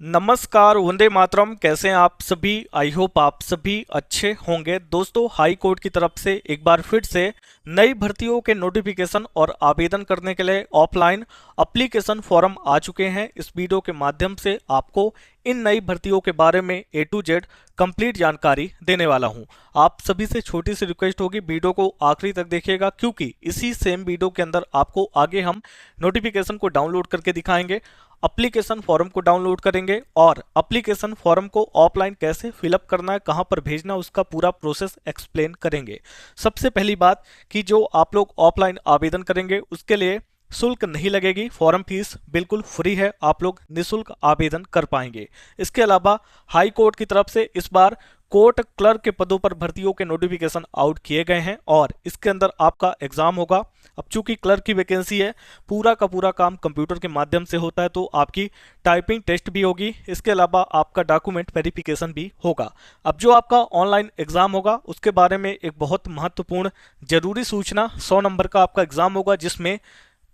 नमस्कार, वंदे मातरम। कैसे हैं आप सभी? आई होप आप सभी अच्छे होंगे। दोस्तों, हाई कोर्ट की तरफ से एक बार फिर से नई भर्तियों के नोटिफिकेशन और आवेदन करने के लिए ऑफलाइन एप्लीकेशन फॉर्म आ चुके हैं। इस वीडियो के माध्यम से आपको इन नई भर्तियों के बारे में A to Z कंप्लीट जानकारी देने वाला हूं। आप सभी से छोटी सी रिक्वेस्ट होगी, वीडियो को आखिरी तक देखिएगा, क्योंकि इसी सेम वीडियो के अंदर आपको आगे हम नोटिफिकेशन को डाउनलोड करके दिखाएंगे, एप्लीकेशन फॉर्म को डाउनलोड करेंगे और एप्लीकेशन फॉर्म को ऑफलाइन कैसे फिलअप करना है, कहां पर भेजना, उसका पूरा प्रोसेस एक्सप्लेन करेंगे। सबसे पहली बात कि जो आप लोग ऑफलाइन आवेदन करेंगे उसके लिए शुल्क नहीं लगेगी, फॉर्म फीस बिल्कुल फ्री है, आप लोग निःशुल्क आवेदन कर पाएंगे। इसके अलावा हाई कोर्ट की तरफ से इस बार कोर्ट क्लर्क के पदों पर भर्तियों के नोटिफिकेशन आउट किए गए हैं और इसके अंदर आपका एग्जाम होगा। अब चूंकि क्लर्क की वैकेंसी है, पूरा का पूरा काम कंप्यूटर के माध्यम से होता है, तो आपकी टाइपिंग टेस्ट भी होगी। इसके अलावा आपका डॉक्यूमेंट वेरिफिकेशन भी होगा। अब जो आपका ऑनलाइन एग्जाम होगा उसके बारे में एक बहुत महत्वपूर्ण जरूरी सूचना, 100 नंबर का आपका एग्जाम होगा, जिसमें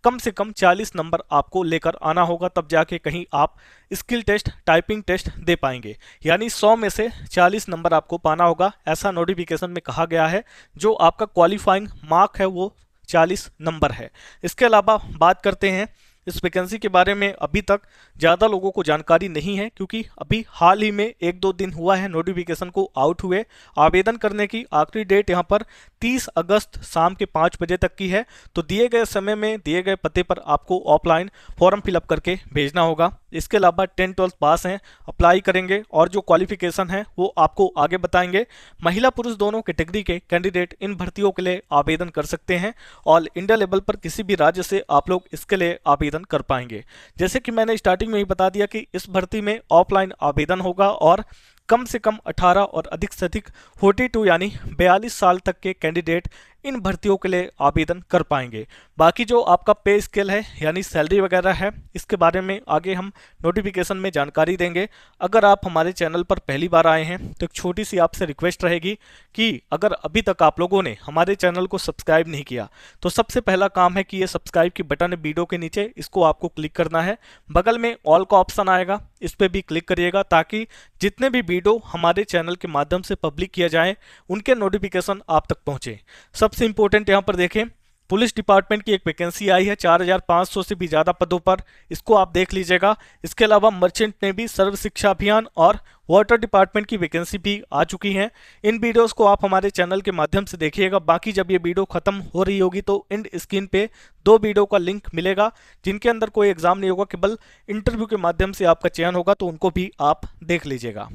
कम से कम 40 नंबर आपको लेकर आना होगा, तब जाके कहीं आप स्किल टेस्ट, टाइपिंग टेस्ट दे पाएंगे। यानी 100 में से 40 नंबर आपको पाना होगा, ऐसा नोटिफिकेशन में कहा गया है। जो आपका क्वालिफाइंग मार्क है वो 40 नंबर है। इसके अलावा बात करते हैं इस वैकेंसी के बारे में। अभी तक ज़्यादा लोगों को जानकारी नहीं है, क्योंकि अभी हाल ही में 1-2 दिन हुआ है नोटिफिकेशन को आउट हुए। आवेदन करने की आखिरी डेट यहाँ पर 30 अगस्त शाम के 5 बजे तक की है। तो दिए गए समय में दिए गए पते पर आपको ऑफलाइन फॉर्म फिलअप करके भेजना होगा। इसके अलावा 10-12 पास हैं, अप्लाई करेंगे और जो क्वालिफिकेशन है वो आपको आगे बताएंगे। महिला पुरुष दोनों कैटेगरी के कैंडिडेट इन भर्तियों के लिए आवेदन कर सकते हैं। ऑल इंडिया लेवल पर किसी भी राज्य से आप लोग इसके लिए आवेदन कर पाएंगे। जैसे कि मैंने स्टार्टिंग में ही बता दिया कि इस भर्ती में ऑफलाइन आवेदन होगा और कम से कम 18 और अधिक से अधिक 42 यानी 42 साल तक के कैंडिडेट इन भर्तियों के लिए आवेदन कर पाएंगे। बाकी जो आपका पे स्केल है यानी सैलरी वगैरह है, इसके बारे में आगे हम नोटिफिकेशन में जानकारी देंगे। अगर आप हमारे चैनल पर पहली बार आए हैं तो एक छोटी सी आपसे रिक्वेस्ट रहेगी कि अगर अभी तक आप लोगों ने हमारे चैनल को सब्सक्राइब नहीं किया तो सबसे पहला काम है कि ये सब्सक्राइब की बटन है वीडियो के नीचे, इसको आपको क्लिक करना है। बगल में ऑल का ऑप्शन आएगा, इस पर भी क्लिक करिएगा, ताकि जितने भी वीडियो हमारे चैनल के माध्यम से पब्लिक किया जाए उनके नोटिफिकेशन आप तक पहुंचे। सबसे इंपॉर्टेंट यहां पर देखें, पुलिस डिपार्टमेंट की एक वैकेंसी आई है 4500 से भी ज़्यादा पदों पर, इसको आप देख लीजिएगा। इसके अलावा मर्चेंट नेवी, सर्व शिक्षा अभियान और वाटर डिपार्टमेंट की वैकेंसी भी आ चुकी हैं। इन वीडियोस को आप हमारे चैनल के माध्यम से देखिएगा। बाकी जब ये वीडियो खत्म हो रही होगी तो एंड स्क्रीन पे 2 वीडियो का लिंक मिलेगा, जिनके अंदर कोई एग्जाम नहीं होगा, केवल इंटरव्यू के माध्यम से आपका चयन होगा, तो उनको भी आप देख लीजिएगा।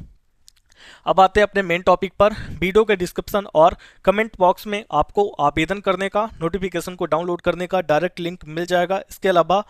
अब आते हैं अपने मेन टॉपिक पर। वीडियो के डिस्क्रिप्शन और कमेंट बॉक्स में आपको आवेदन करने का, नोटिफिकेशन को डाउनलोड करने का डायरेक्ट लिंक मिल जाएगा। इसके अलावा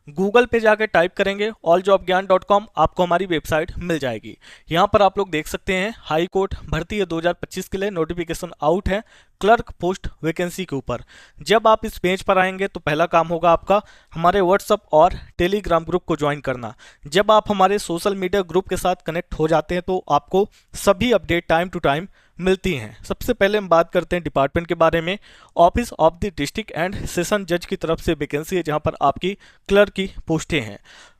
गूगल पे जाकर टाइप करेंगे alljobgyan.com, आपको हमारी वेबसाइट मिल जाएगी। यहाँ पर आप लोग देख सकते हैं हाई कोर्ट भर्ती 2025 के लिए नोटिफिकेशन आउट है क्लर्क पोस्ट वैकेंसी के ऊपर। जब आप इस पेज पर आएंगे तो पहला काम होगा आपका हमारे व्हाट्सअप और टेलीग्राम ग्रुप को ज्वाइन करना। जब आप हमारे सोशल मीडिया ग्रुप के साथ कनेक्ट हो जाते हैं तो आपको सभी अपडेट टाइम टू टाइम मिलती हैं। सबसे पहले हम बात करते हैं डिपार्टमेंट के बारे में। Office of the district and session जज की तरफ से वैकेंसी है, जहां पर आपकी क्लर्क की पोस्टें हैं।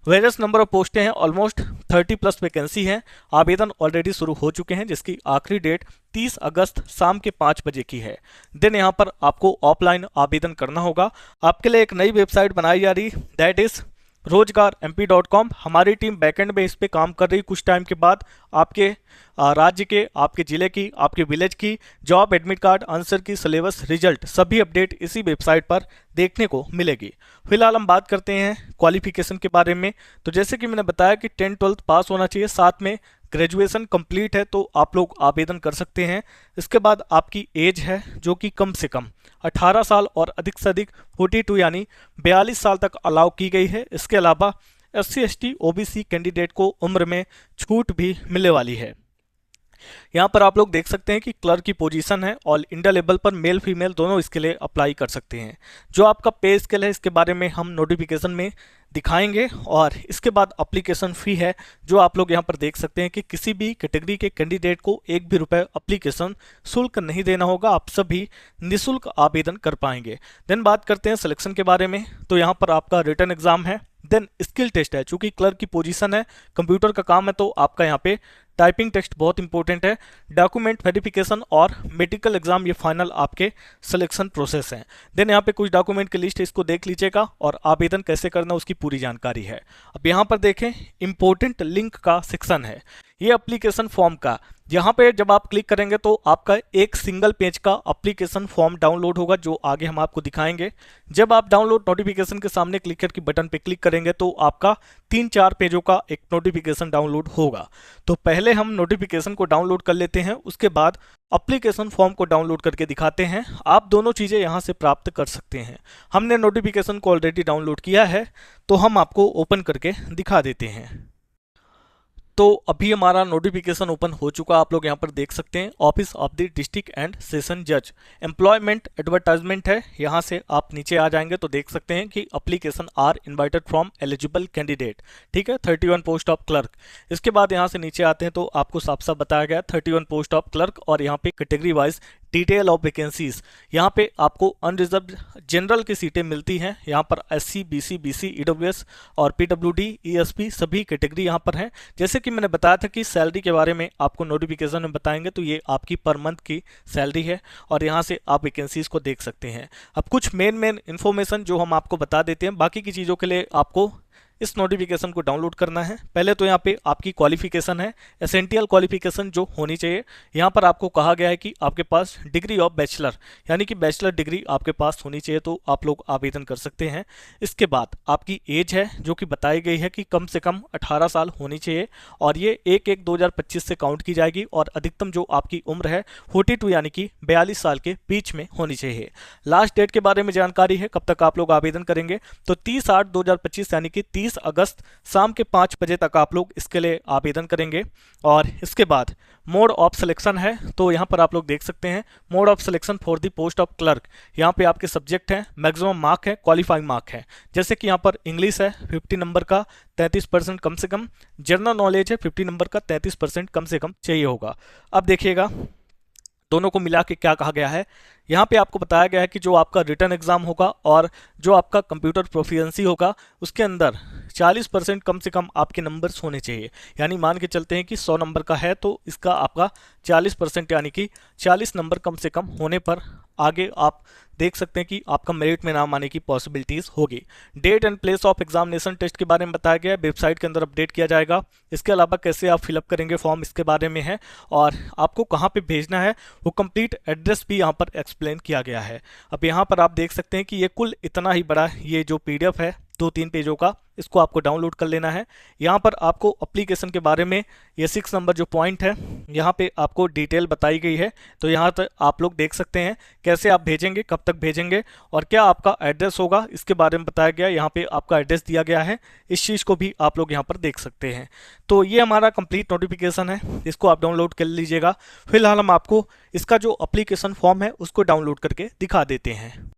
वेरियस नंबर ऑफ पोस्टें हैं, ऑलमोस्ट 30+ वैकेंसी हैं। आवेदन ऑलरेडी शुरू हो चुके हैं, जिसकी आखिरी डेट 30 अगस्त शाम के 5 बजे की है। देन यहाँ पर आपको ऑफलाइन आवेदन करना होगा। आपके लिए एक नई वेबसाइट बनाई जा रही, दैट इज rozgarmp.com। हमारी टीम बैकएंड में इस पे काम कर रही। कुछ टाइम के बाद आपके राज्य के, आपके जिले की, आपके विलेज की जॉब एडमिट कार्ड, आंसर की, सिलेबस, रिजल्ट, सभी अपडेट इसी वेबसाइट पर देखने को मिलेगी। फिलहाल हम बात करते हैं क्वालिफिकेशन के बारे में। तो जैसे कि मैंने बताया कि 10-12 पास होना चाहिए, साथ में ग्रेजुएशन कंप्लीट है, तो आप लोग आवेदन कर सकते हैं। इसके बाद आपकी एज है जो कि कम से कम 18 साल और अधिक से अधिक 42 यानी 42 साल तक अलाउ की गई है। इसके अलावा SC ST OBC कैंडिडेट को उम्र में छूट भी मिलने वाली है। यहाँ पर आप लोग देख सकते हैं कि क्लर्क की पोजीशन है, ऑल इंडिया लेवल पर मेल फीमेल दोनों इसके लिए अप्लाई कर सकते हैं। जो आपका पे स्केल है इसके बारे में हम नोटिफिकेशन में दिखाएंगे। और इसके बाद एप्लीकेशन फ़ी है, जो आप लोग यहाँ पर देख सकते हैं कि किसी भी कैटेगरी के कैंडिडेट को 1 भी रुपये एप्लीकेशन शुल्क नहीं देना होगा, आप सभी निःशुल्क आवेदन कर पाएंगे। देन बात करते हैं सिलेक्शन के बारे में। तो यहाँ पर आपका रिटन एग्जाम है, देन स्किल टेस्ट है, चूंकि क्लर्क की पोजीशन है, कंप्यूटर का काम है, तो आपका यहाँ पे टाइपिंग टेस्ट बहुत इंपॉर्टेंट है। डॉक्यूमेंट वेरिफिकेशन और मेडिकल एग्जाम, ये फाइनल आपके सिलेक्शन प्रोसेस हैं। देन यहाँ पे कुछ डॉक्यूमेंट की लिस्ट है, इसको देख लीजिएगा और आवेदन कैसे करना उसकी पूरी जानकारी है। अब यहाँ पर देखें इंपॉर्टेंट लिंक का सेक्शन है, ये एप्लीकेशन फॉर्म का। यहाँ पे जब आप क्लिक करेंगे तो आपका एक सिंगल पेज का एप्लीकेशन फॉर्म डाउनलोड होगा, जो आगे हम आपको दिखाएंगे। जब आप डाउनलोड नोटिफिकेशन के सामने क्लिक करके बटन पे क्लिक करेंगे तो आपका 3-4 पेजों का एक नोटिफिकेशन डाउनलोड होगा। तो पहले हम नोटिफिकेशन को डाउनलोड कर लेते हैं, उसके बाद एप्लीकेशन फॉर्म को डाउनलोड करके दिखाते हैं। आप दोनों चीज़ें यहाँ से प्राप्त कर सकते हैं। हमने नोटिफिकेशन को ऑलरेडी डाउनलोड किया है, तो हम आपको ओपन करके दिखा देते हैं। तो अभी हमारा नोटिफिकेशन ओपन हो चुका, आप लोग यहाँ पर देख सकते हैं। Office of the district and session जज एम्प्लॉयमेंट एडवर्टाइजमेंट है। यहाँ से आप नीचे आ जाएंगे तो देख सकते हैं कि application are invited from eligible candidate, ठीक है, 31 पोस्ट ऑफ क्लर्क। इसके बाद यहाँ से नीचे आते हैं तो आपको साफ साफ बताया गया 31 पोस्ट ऑफ क्लर्क, और यहाँ पे category wise detail of vacancies. यहाँ पे आपको अनरिजर्व जनरल की सीटें मिलती हैं। यहाँ पर SC, BC, BC, EWS और PWD, ESP सभी कैटेगरी यहाँ पर हैं। जैसे कि मैंने बताया था कि सैलरी के बारे में आपको नोटिफिकेशन में बताएंगे, तो ये आपकी पर मंथ की सैलरी है और यहाँ से आप वैकेंसीज को देख सकते हैं। अब कुछ मेन इन्फॉर्मेशन जो हम आपको बता देते हैं, बाकी की चीज़ों के लिए आपको इस नोटिफिकेशन को डाउनलोड करना है। पहले तो यहाँ पे आपकी क्वालिफिकेशन है, एसेंशियल क्वालिफिकेशन जो होनी चाहिए। यहाँ पर आपको कहा गया है कि आपके पास डिग्री ऑफ बैचलर, यानी कि बैचलर डिग्री आपके पास होनी चाहिए, तो आप लोग आवेदन कर सकते हैं। इसके बाद आपकी एज है जो कि बताई गई है कि कम से कम 18 साल होनी चाहिए, और ये 1/1/2025 से काउंट की जाएगी। और अधिकतम जो आपकी उम्र है 42 यानी कि 42 साल के बीच में होनी चाहिए। लास्ट डेट के बारे में जानकारी है, कब तक आप लोग आवेदन करेंगे, तो 30/8/2025 यानी कि 30 अगस्त शाम के 5 बजे तक आप लोग इसके लिए आवेदन करेंगे। और इसके बाद मोड ऑफ सिलेक्शन है, तो यहाँ पर आप लोग देख सकते हैं mode of selection for the post of clerk. यहाँ पे आपके सब्जेक्ट हैं, मैक्सिमम मार्क है, क्वालिफाइंग मार्क है। जैसे कि यहाँ पर इंग्लिश है 50 नंबर का 33% कम से कम, जनरल नॉलेज है 50 नंबर का 33% कम से कम चाहिए होगा। अब देखिएगा दोनों को मिला के क्या कहा गया है। यहाँ पे आपको बताया गया है कि जो आपका रिटर्न एग्जाम होगा और जो आपका कंप्यूटर प्रोफिशिएंसी होगा, उसके अंदर 40% कम से कम आपके नंबर्स होने चाहिए। यानी मान के चलते हैं कि 100 नंबर का है तो इसका आपका 40% यानी कि 40 नंबर कम से कम होने पर आगे आप देख सकते हैं कि आपका मेरिट में नाम आने की पॉसिबिलिटीज होगी। Date and place of examination test के बारे में बताया गया है, वेबसाइट के अंदर अपडेट किया जाएगा। इसके अलावा कैसे आप फिलअप करेंगे फॉर्म, इसके बारे में है, और आपको कहाँ पे भेजना है वो कंप्लीट एड्रेस भी यहाँ पर एक्सप्लेन किया गया है। अब यहाँ पर आप देख सकते हैं कि ये कुल इतना ही बड़ा ये जो PDF है 2-3 पेजों का, इसको आपको डाउनलोड कर लेना है। यहाँ पर आपको एप्लीकेशन के बारे में ये 6 नंबर जो पॉइंट है यहाँ पे आपको डिटेल बताई गई है। तो यहाँ तक आप लोग देख सकते हैं कैसे आप भेजेंगे, कब तक भेजेंगे और क्या आपका एड्रेस होगा, इसके बारे में बताया गया। यहाँ पे आपका एड्रेस दिया गया है, इस चीज़ को भी आप लोग यहाँ पर देख सकते हैं। तो ये हमारा कंप्लीट नोटिफिकेशन है, इसको आप डाउनलोड कर लीजिएगा। फिलहाल हम आपको इसका जो एप्लीकेशन फॉर्म है उसको डाउनलोड करके दिखा देते हैं।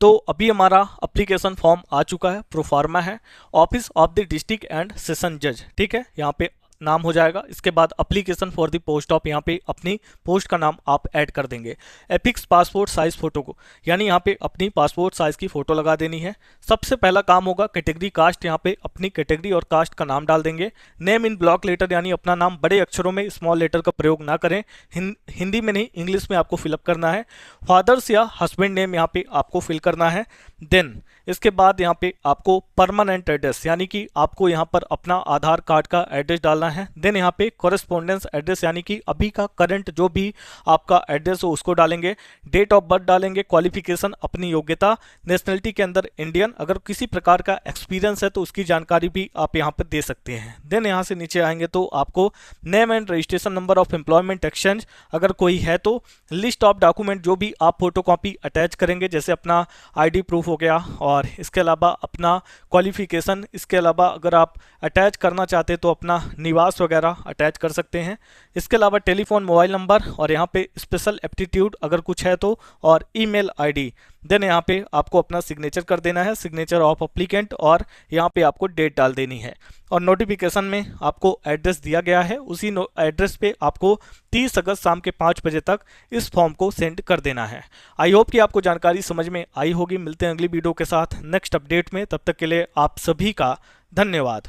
तो अभी हमारा एप्लीकेशन फॉर्म आ चुका है, प्रोफार्मा है, office of the district and session जज, ठीक है, यहाँ पे नाम हो जाएगा। इसके बाद application for the post of, यहाँ पे अपनी पोस्ट का नाम आप ऐड कर देंगे। एपिक्स पासपोर्ट साइज फोटो को, यानी यहाँ पे अपनी पासपोर्ट साइज की फोटो लगा देनी है। सबसे पहला काम होगा कैटेगरी कास्ट, यहाँ पे अपनी कैटेगरी और कास्ट का नाम डाल देंगे। नेम इन ब्लॉक लेटर, यानी अपना नाम बड़े अक्षरों में, स्मॉल लेटर का प्रयोग ना करें, हिंदी में नहीं इंग्लिश में आपको फिलअप करना है। फादर्स या हस्बैंड नेम यहाँ पे आपको फिल करना है। देन इसके बाद यहाँ पे आपको परमानेंट एड्रेस, यानी कि आपको यहाँ पर अपना आधार कार्ड का एड्रेस डालना है। देन यहाँ पे कॉरेस्पॉन्डेंस एड्रेस, यानी कि अभी का करंट जो भी आपका एड्रेस हो उसको डालेंगे। डेट ऑफ बर्थ डालेंगे, क्वालिफिकेशन अपनी योग्यता, नेशनलिटी के अंदर इंडियन, अगर किसी प्रकार का एक्सपीरियंस है तो उसकी जानकारी भी आप यहाँ पर दे सकते हैं। देन यहाँ से नीचे आएंगे तो आपको name and registration number of employment exchange अगर कोई है तो, लिस्ट ऑफ डॉक्यूमेंट जो भी आप फोटोकॉपी अटैच करेंगे, जैसे अपना ID प्रूफ हो गया और इसके अलावा अपना क्वालिफिकेशन, इसके अलावा अगर आप अटैच करना चाहते हैं तो अपना निवास वगैरह अटैच कर सकते हैं। इसके अलावा टेलीफोन मोबाइल नंबर और यहाँ पे स्पेशल एप्टीट्यूड अगर कुछ है तो, और ईमेल ID। देन यहाँ पे आपको अपना सिग्नेचर कर देना है, सिग्नेचर ऑफ अप्लीकेंट, और यहाँ पे आपको डेट डाल देनी है। और नोटिफिकेशन में आपको एड्रेस दिया गया है, उसी एड्रेस पे आपको 30 अगस्त शाम के 5 बजे तक इस फॉर्म को सेंड कर देना है। आई होप कि आपको जानकारी समझ में आई होगी। मिलते हैं अगली वीडियो के साथ नेक्स्ट अपडेट में, तब तक के लिए आप सभी का धन्यवाद।